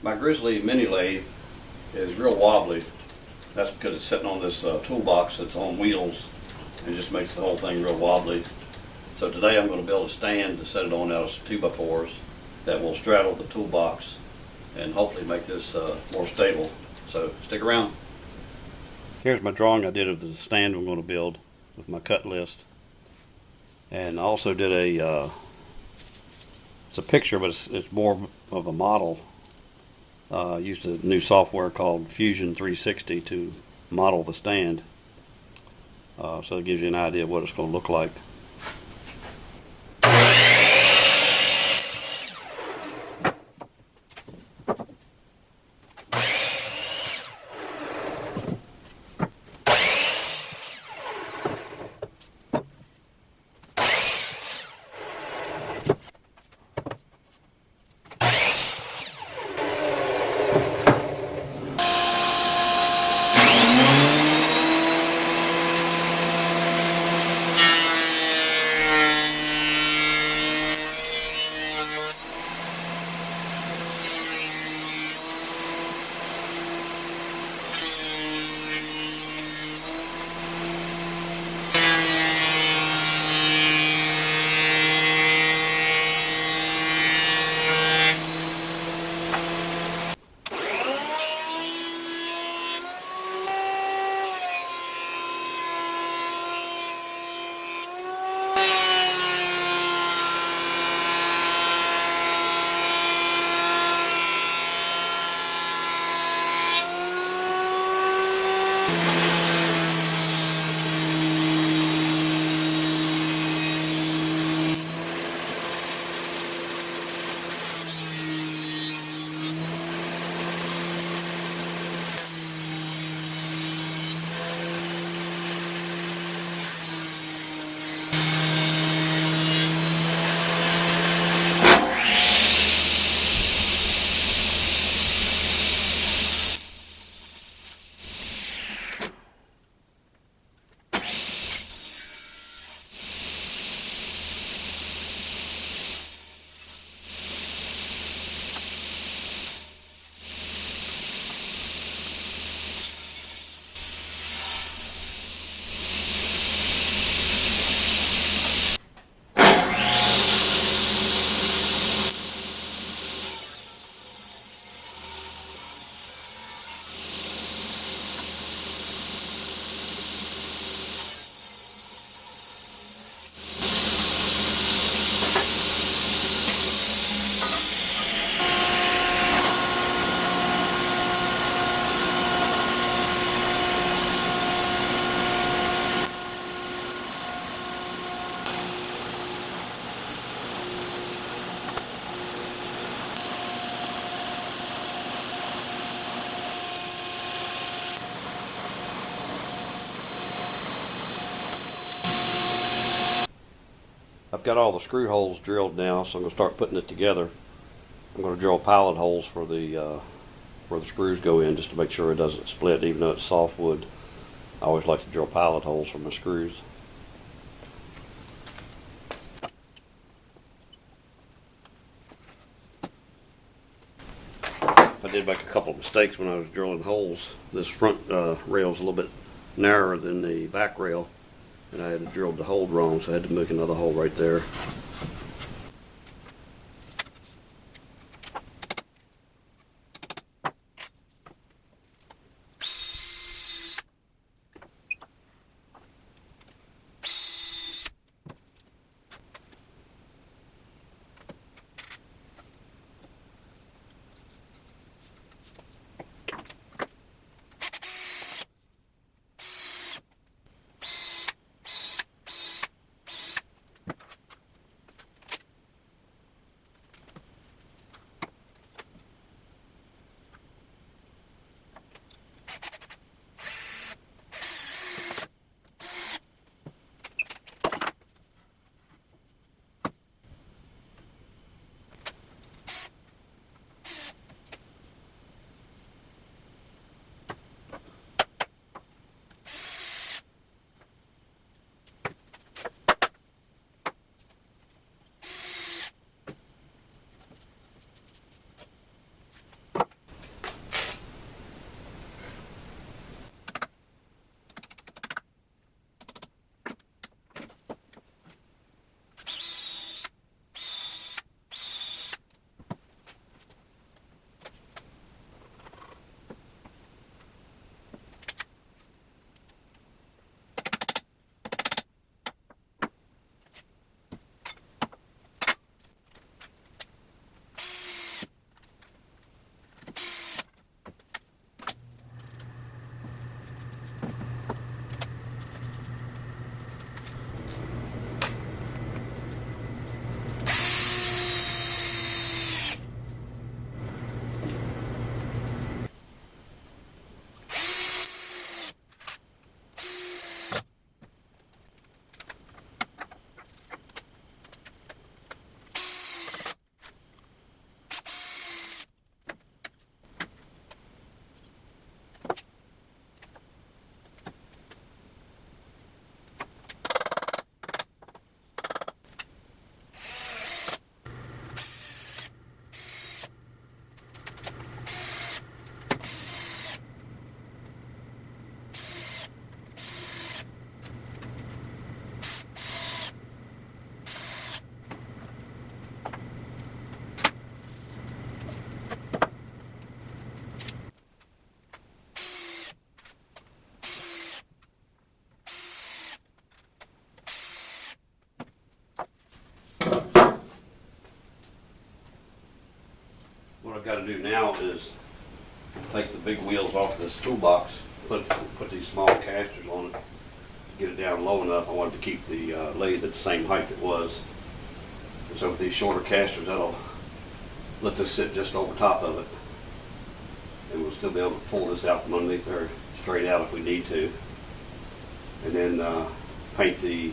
My Grizzly mini lathe is real wobbly. That's because it's sitting on this toolbox that's on wheels and just makes the whole thing real wobbly. So today I'm going to build a stand to set it on out of 2x4s that will straddle the toolbox and hopefully make this more stable. So stick around. Here's my drawing I did of the stand I'm going to build with my cut list. And I also did it's a picture, but it's more of a model. I used a new software called Fusion 360 to model the stand. So it gives you an idea of what it's going to look like. I've got all the screw holes drilled now, so I'm going to start putting it together. I'm going to drill pilot holes for the where the screws go in, just to make sure it doesn't split, even though it's softwood. I always like to drill pilot holes for my screws. I did make a couple of mistakes when I was drilling holes. This front rail is a little bit narrower than the back rail, and I had drilled the hole wrong, so I had to make another hole right there. What I've got to do now is take the big wheels off this toolbox, put these small casters on it, get it down low enough. I wanted to keep the lathe at the same height it was. And so with these shorter casters, that'll let this sit just over top of it. And we'll still be able to pull this out from underneath there straight out if we need to. And then paint the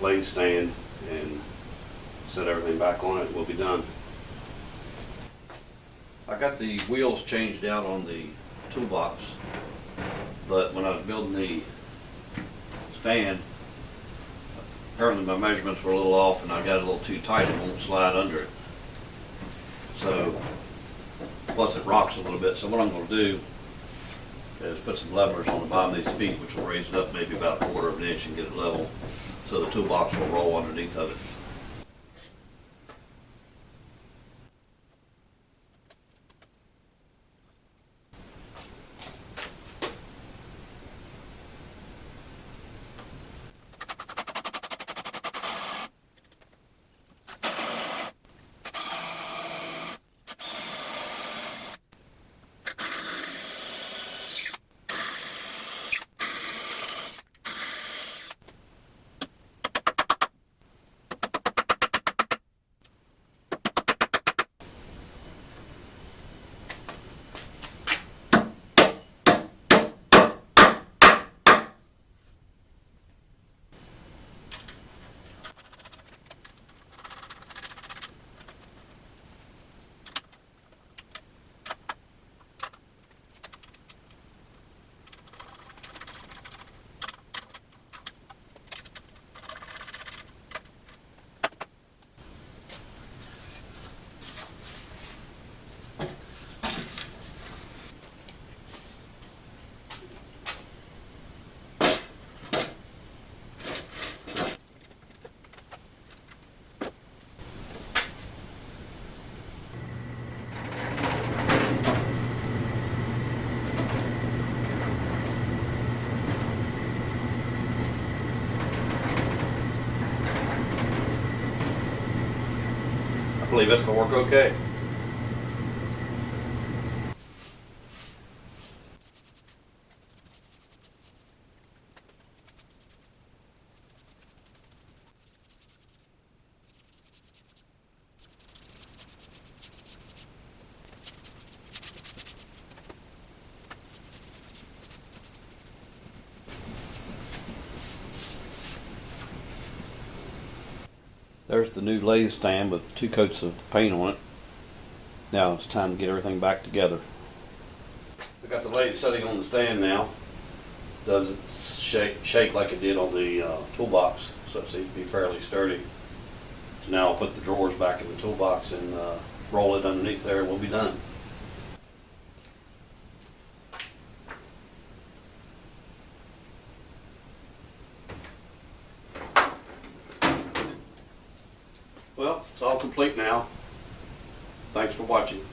lathe stand and set everything back on it, and we'll be done. I got the wheels changed out on the toolbox, but when I was building the stand, apparently my measurements were a little off and I got it a little too tight. It won't slide under it. So, plus it rocks a little bit. So what I'm going to do is put some levers on the bottom of these feet, which will raise it up maybe about 1/4 of an inch and get it level, so the toolbox will roll underneath of it. I believe it's going to work okay. There's the new lathe stand with 2 coats of paint on it. Now it's time to get everything back together. I've got the lathe sitting on the stand now. Doesn't shake like it did on the toolbox, so it seems to be fairly sturdy. So now I'll put the drawers back in the toolbox and roll it underneath there and we'll be done. Well, it's all complete now. Thanks for watching.